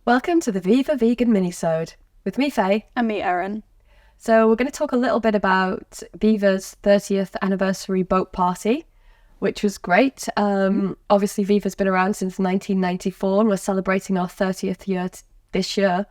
Welcome to the Viva Vegan Minisode with me, Faye. And me, Erin. So we're going to talk a little bit about Viva's 30th anniversary boat party, which was great. Obviously, Viva's been around since 1994 and we're celebrating our 30th year this year.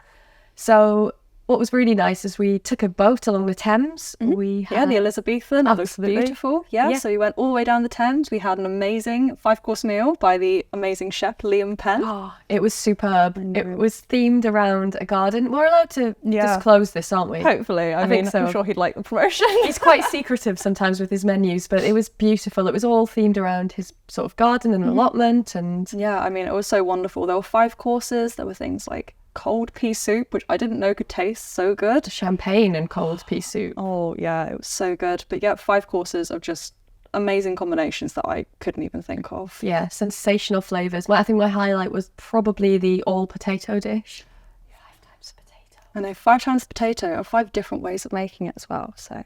So what was really nice is we took a boat along the Thames. The Elizabethan. Absolutely. It was beautiful. Yeah, so we went all the way down the Thames. We had an amazing 5-course meal by the amazing chef Liam Penn. Oh, it was superb. It was themed around a garden. We're allowed to disclose this, aren't we? Hopefully. I mean, so. I'm sure he'd like the promotion. He's quite secretive sometimes with his menus, but it was beautiful. It was all themed around his sort of garden and allotment. And yeah, I mean, it was so wonderful. There were 5 courses. There were things like cold pea soup, which I didn't know could taste so good. Champagne and cold pea soup. Oh, yeah, it was so good. But yeah, 5 courses of just amazing combinations that I couldn't even think of. Yeah, sensational flavours. Well, I think my highlight was probably the all-potato dish. 5 types of potato. I know, 5 types of potato and 5 different ways of making it as well. So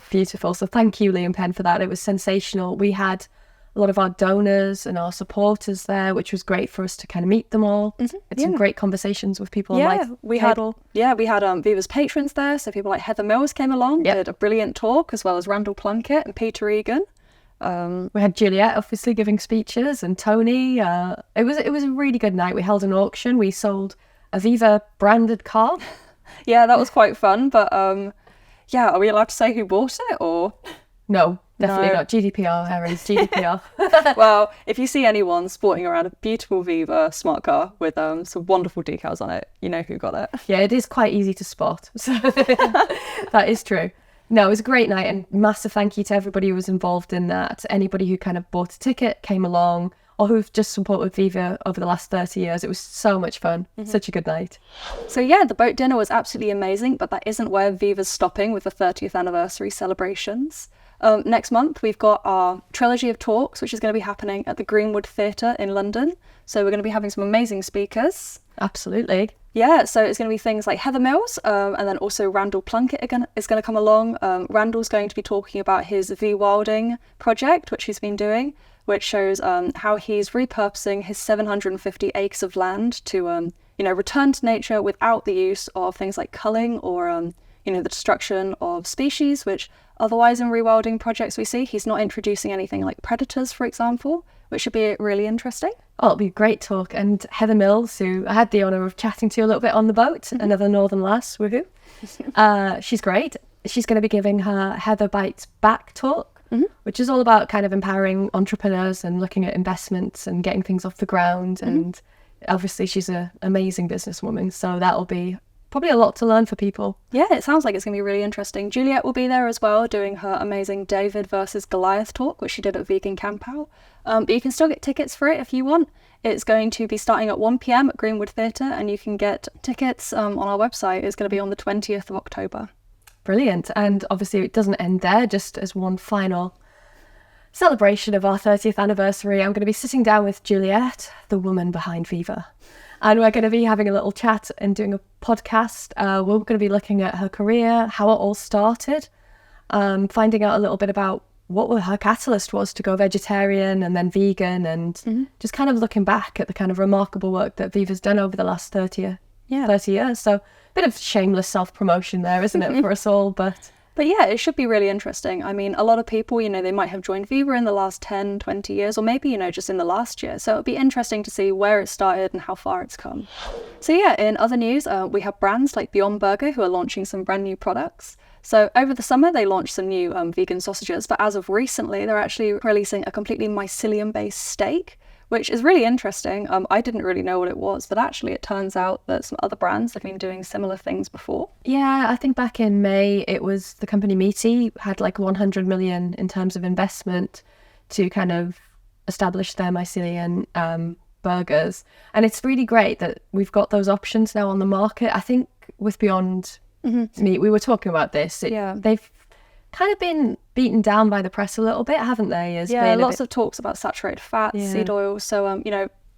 beautiful. So thank you, Liam Penn, for that. It was sensational. We had a lot of our donors and our supporters there, which was great for us to kind of meet them all. Had some great conversations with people on my table. We had Viva's patrons there, so people like Heather Mills came along, did a brilliant talk, as well as Randall Plunkett and Peter Egan. We had Juliet obviously giving speeches, and Tony. It was a really good night. We held an auction. We sold a Viva branded car. Yeah, that was quite fun. But are we allowed to say who bought it or? No, definitely not. GDPR, Erin, GDPR. Well, if you see anyone sporting around a beautiful Viva smart car with some wonderful decals on it, you know who got it. Yeah, it is quite easy to spot. So that is true. No, it was a great night, and massive thank you to everybody who was involved in that. Anybody who kind of bought a ticket, came along, or who've just supported Viva over the last 30 years. It was so much fun. Such a good night. So yeah, the boat dinner was absolutely amazing, but that isn't where Viva's stopping with the 30th anniversary celebrations. Next month, we've got our Trilogy of Talks, which is going to be happening at the Greenwood Theatre in London. So we're going to be having some amazing speakers. Absolutely. Yeah, so it's going to be things like Heather Mills, and then also Randall Plunkett is going to come along. Randall's going to be talking about his rewilding project, which he's been doing, which shows how he's repurposing his 750 acres of land to, return to nature without the use of things like culling or, the destruction of species, which otherwise in rewilding projects we see. He's not introducing anything like predators, for example, which should be really interesting. Oh, it'll be a great talk. And Heather Mills, who I had the honour of chatting to a little bit on the boat, another Northern lass, woohoo. She's great. She's going to be giving her Heather Bites Back talk, which is all about kind of empowering entrepreneurs and looking at investments and getting things off the ground. And obviously she's an amazing businesswoman, so that'll be probably a lot to learn for people. Yeah, it sounds like it's going to be really interesting. Juliet will be there as well, doing her amazing David versus Goliath talk, which she did at Vegan Camp Out. But you can still get tickets for it if you want. It's going to be starting at 1 p.m. at Greenwood Theatre, and you can get tickets on our website. It's going to be on the 20th of October. Brilliant. And obviously it doesn't end there. Just as one final celebration of our 30th anniversary, I'm going to be sitting down with Juliet, the woman behind Viva. And we're going to be having a little chat and doing a podcast. We're going to be looking at her career, how it all started, finding out a little bit about what her catalyst was to go vegetarian and then vegan, and just kind of looking back at the kind of remarkable work that Viva's done over the last 30 years. So a bit of shameless self-promotion there, isn't it, for us all? But yeah, it should be really interesting. I mean, a lot of people, they might have joined Viva in the last 10, 20 years, or maybe, just in the last year. So it'll be interesting to see where it started and how far it's come. So yeah, in other news, we have brands like Beyond Burger who are launching some brand new products. So over the summer, they launched some new vegan sausages, but as of recently, they're actually releasing a completely mycelium-based steak, which is really interesting. I didn't really know what it was, but actually it turns out that some other brands have been doing similar things before. Yeah, I think back in May, it was the company Meaty had like 100 million in terms of investment to kind of establish their mycelium burgers. And it's really great that we've got those options now on the market. I think with Beyond Meat, we were talking about this. They've kind of been beaten down by the press a little bit, haven't they? Lots of talks about saturated fats, seed oils. So,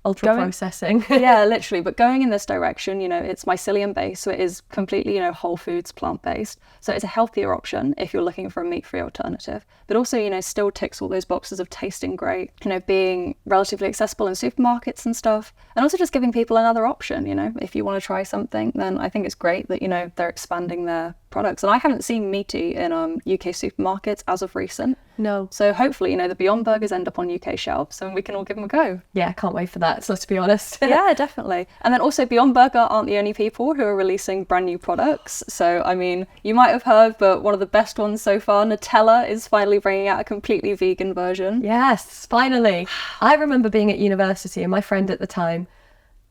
ultra processing. Yeah, literally. But going in this direction, it's mycelium-based, so it is completely, whole foods, plant-based. So it's a healthier option if you're looking for a meat-free alternative. But also, still ticks all those boxes of tasting great, being relatively accessible in supermarkets and stuff. And also just giving people another option, if you want to try something, then I think it's great that, they're expanding their products. And I haven't seen meaty in UK supermarkets as of recent. No. So hopefully, the Beyond Burgers end up on UK shelves and we can all give them a go. Yeah, I can't wait for that, so let's be honest. Yeah, definitely. And then also Beyond Burger aren't the only people who are releasing brand new products. So, I mean, you might have heard, but one of the best ones so far, Nutella, is finally bringing out a completely vegan version. Yes, finally. I remember being at university and my friend at the time,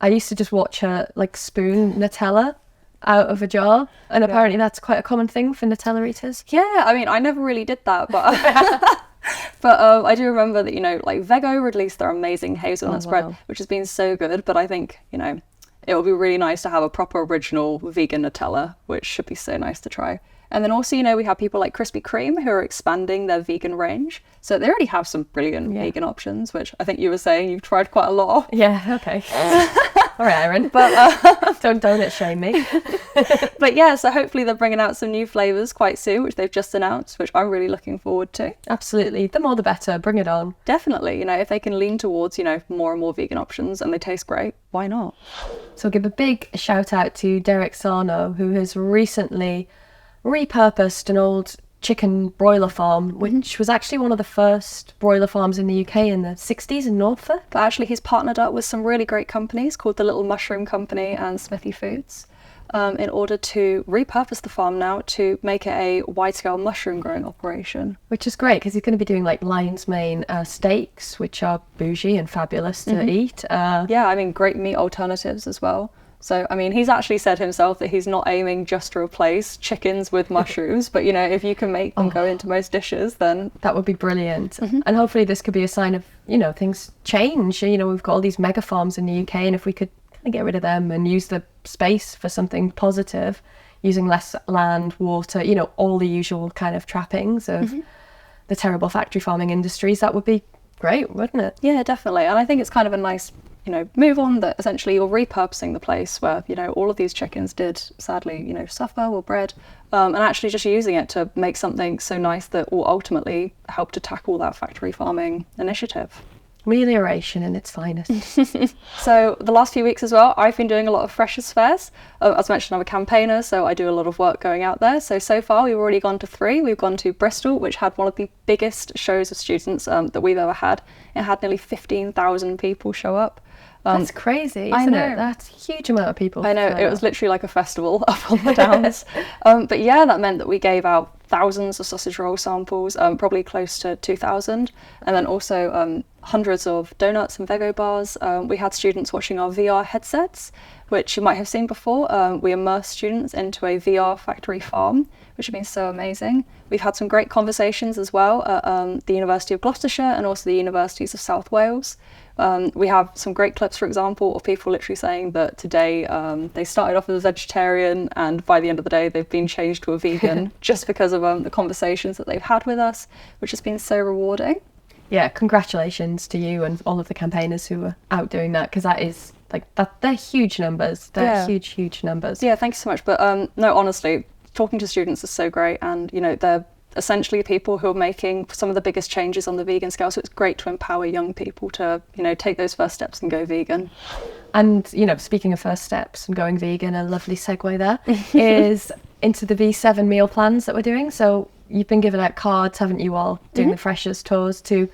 I used to just watch her spoon Nutella out of a jar, and apparently that's quite a common thing for Nutella eaters. Yeah, I mean, I never really did that, but but I do remember that Vego released their amazing hazelnut spread, which has been so good. But I think it would be really nice to have a proper original vegan Nutella, which should be so nice to try. And then also, we have people like Krispy Kreme who are expanding their vegan range. So they already have some brilliant vegan options, which I think you were saying you've tried quite a lot of. Yeah, okay. All right, Erin. But don't donut shame me. But yeah, so hopefully they're bringing out some new flavours quite soon, which they've just announced, which I'm really looking forward to. Absolutely. The more the better. Bring it on. Definitely. If they can lean towards, more and more vegan options and they taste great, why not? So I'll give a big shout out to Derek Sarno, who has recently repurposed an old chicken broiler farm, which was actually one of the first broiler farms in the UK in the 60s in Norfolk. But actually he's partnered up with some really great companies called the Little Mushroom Company and Smithy Foods in order to repurpose the farm now to make it a wide-scale mushroom growing operation. Which is great because he's going to be doing lion's mane steaks, which are bougie and fabulous to eat. Yeah, I mean, great meat alternatives as well. So, I mean, he's actually said himself that he's not aiming just to replace chickens with mushrooms, but, if you can make them go into most dishes, then... That would be brilliant. And hopefully this could be a sign of, things change. We've got all these mega farms in the UK, and if we could kind of get rid of them and use the space for something positive, using less land, water, all the usual kind of trappings of the terrible factory farming industries, that would be great, wouldn't it? Yeah, definitely. And I think it's kind of a nice... move on that essentially you're repurposing the place where, all of these chickens did sadly, suffer or bred, and actually just using it to make something so nice that will ultimately help to tackle that factory farming initiative. Amelioration in its finest. So the last few weeks as well, I've been doing a lot of freshers fairs. As mentioned, I'm a campaigner, so I do a lot of work going out there. So far we've already gone to 3. We've gone to Bristol, which had one of the biggest shows of students that we've ever had. It had nearly 15,000 people show up. That's crazy, isn't it? That's a huge amount of people. I know, it was literally like a festival up on the downs. But yeah, that meant that we gave out thousands of sausage roll samples, probably close to 2,000. And then also hundreds of donuts and Vego bars. We had students watching our VR headsets, which you might have seen before. We immersed students into a VR factory farm, which has been so amazing. We've had some great conversations as well at the University of Gloucestershire and also the Universities of South Wales. We have some great clips, for example, of people literally saying that today they started off as a vegetarian and by the end of the day they've been changed to a vegan just because of the conversations that they've had with us, which has been so rewarding. Yeah, congratulations to you and all of the campaigners who are out doing that, because that is they're huge numbers. They're huge numbers. Yeah, thanks so much. But no, honestly, talking to students is so great, and they're essentially people who are making some of the biggest changes on the vegan scale, so it's great to empower young people to take those first steps and go vegan. And speaking of first steps and going vegan, a lovely segue there is into the V7 meal plans that we're doing. So you've been giving out cards, haven't you, all doing the freshers tours to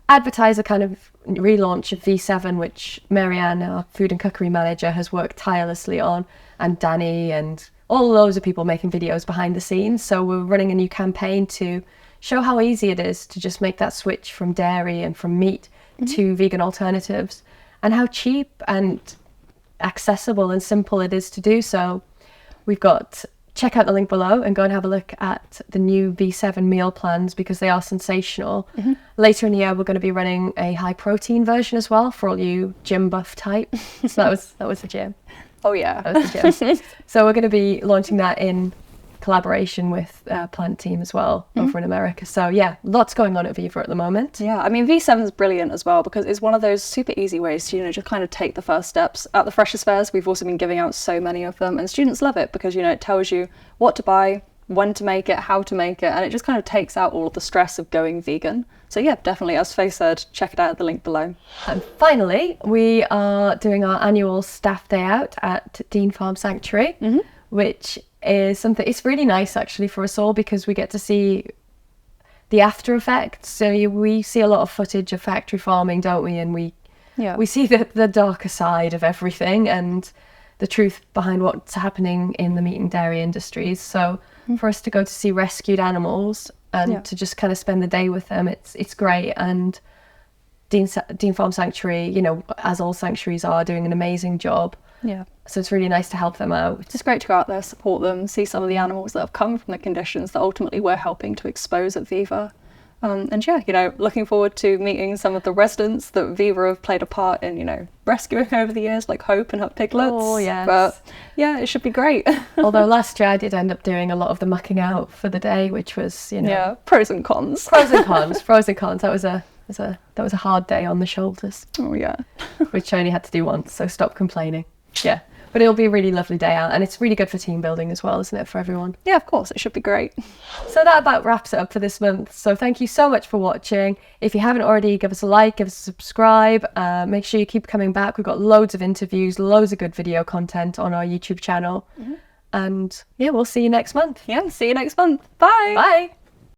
advertise a kind of relaunch of V7, which Marianne, our food and cookery manager, has worked tirelessly on, and Danny and all loads of people making videos behind the scenes. So we're running a new campaign to show how easy it is to just make that switch from dairy and from meat to vegan alternatives, and how cheap and accessible and simple it is to do so. Check out the link below and go and have a look at the new V7 meal plans, because they are sensational. Later in the year we're going to be running a high protein version as well for all you gym buff type. So that was the gym. Oh yeah. That was the gym. So we're going to be launching that in collaboration with Plant Team as well over in America. So yeah, lots going on at Viva at the moment. Yeah, I mean, V7 is brilliant as well because it's one of those super easy ways to, just kind of take the first steps. At the Freshers Fairs, we've also been giving out so many of them, and students love it because, it tells you what to buy, when to make it, how to make it, and it just kind of takes out all of the stress of going vegan. So yeah, definitely, as Faye said, check it out at the link below. And finally, we are doing our annual staff day out at Dean Farm Sanctuary, which is something, it's really nice actually for us all because we get to see the after effects. So we see a lot of footage of factory farming, don't we? And we see the darker side of everything and the truth behind what's happening in the meat and dairy industries. So for us to go to see rescued animals and to just kind of spend the day with them, it's great. And Dean Farm Sanctuary, as all sanctuaries are, doing an amazing job. Yeah. So it's really nice to help them out. It's just great to go out there, support them, see some of the animals that have come from the conditions that ultimately we're helping to expose at Viva. And yeah, looking forward to meeting some of the residents that Viva have played a part in, rescuing over the years, like Hope and her piglets. Oh, yes. But yeah, it should be great. Although last year I did end up doing a lot of the mucking out for the day, which was, Yeah, pros and cons. Pros and cons. That was a hard day on the shoulders. Oh, yeah. Which I only had to do once, so stop complaining. Yeah. But it'll be a really lovely day out, and it's really good for team building as well, isn't it, for everyone? Yeah, of course, it should be great. So that about wraps it up for this month. So thank you so much for watching. If you haven't already, give us a like, give us a subscribe. Make sure you keep coming back. We've got loads of interviews, loads of good video content on our YouTube channel. And yeah, we'll see you next month. Yeah, see you next month. Bye. Bye.